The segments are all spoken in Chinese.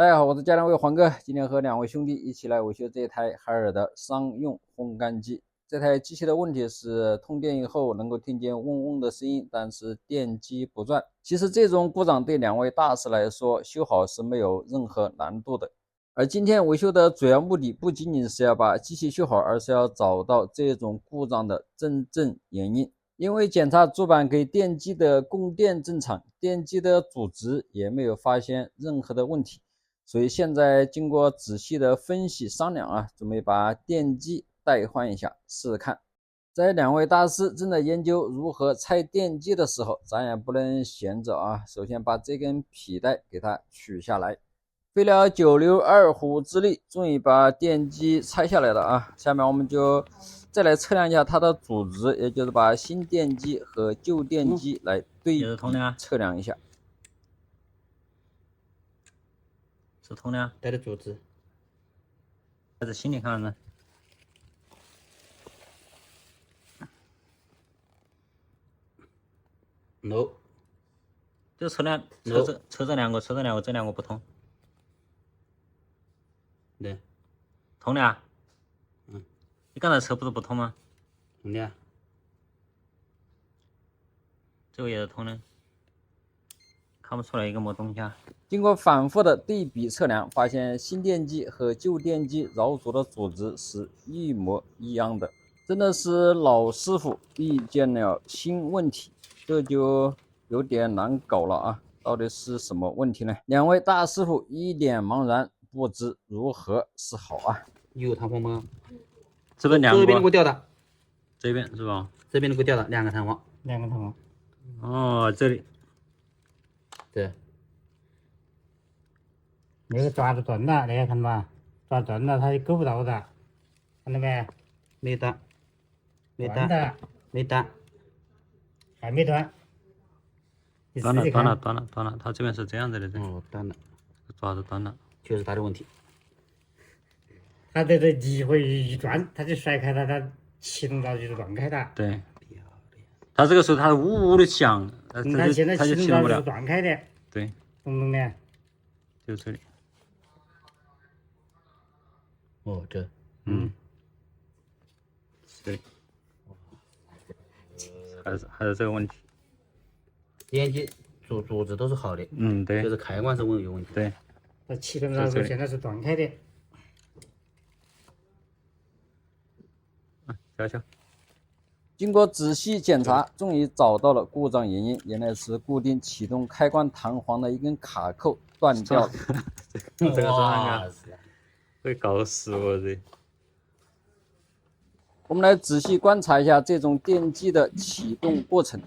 大家好，我是家电卫黄哥，今天和两位兄弟一起来维修这台海尔的商用烘干机。这台机器的问题是通电以后能够听见嗡嗡的声音，但是电机不转。其实这种故障对两位大师来说修好是没有任何难度的。而今天维修的主要目的不仅仅是要把机器修好，而是要找到这种故障的真正原因。因为检查主板给电机的供电正常，电机的主值也没有发现任何的问题。所以现在经过仔细的分析商量准备把电机代换一下试试看。在两位大师正在研究如何拆电机的时候，咱也不能闲着首先把这根皮带给它取下来。费了九牛二虎之力，终于把电机拆下来了下面我们就再来测量一下它的主值，也就是把新电机和旧电机来对比测量一下。是通的，带的主值，还是心里看呢？No， 就测这两个，这两个不通。对，通的啊。你刚才测不是不通吗？通的啊。这个也是通的，看不出来一个什么东西啊。经过反复的对比测量，发现新电机和旧电机绕组的主值是一模一样的，真的是老师傅遇见了新问题，这就有点难搞了到底是什么问题呢？两位大师傅一脸茫然，不知如何是好有弹簧吗？这边两个，这边给我掉的，这边是吧？这边给我掉的两个弹簧，哦，这里，对。那个抓子断了，大家看吧，抓断了，它就够不到的，看到没？没断，没断的，没断，还没断。断了，它这边是这样子的。哦，断了，爪子断了，就是它的问题。它这一回一转，它就甩开了，它启动闸就是断开的。对，它这个时候它呜呜的响，它现在启动闸是断开的。对，懂不懂呢？就这里。哦，这，对，还是这个问题。电机主值都是好的，对，就是开关是有问题。对，它启动闸现在是断开的。瞧瞧。经过仔细检查，终于找到了故障原因，原来是固定启动开关弹簧的一根卡扣断掉了。这个是会搞死我这。我们来仔细观察一下这种电机的启动过程。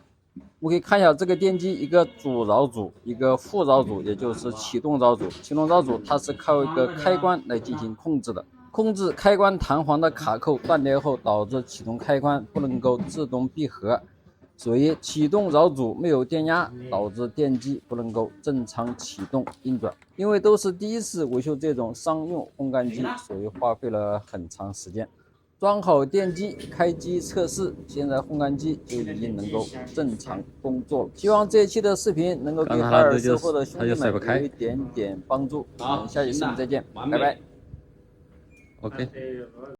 我们可以看一下这个电机，一个主绕组，一个副绕组，也就是启动绕组。启动绕组它是靠一个开关来进行控制的，控制开关弹簧的卡扣断裂后，导致启动开关不能够自动闭合，所以启动绕组没有电压，导致电机不能够正常启动运转。因为都是第一次维修这种商用烘干机，所以花费了很长时间。装好电机，开机测试，现在烘干机就已经能够正常工作了。希望这一期的视频能够给海尔售后的兄弟们有一点点帮助。我们下期视频再见，拜拜。OK。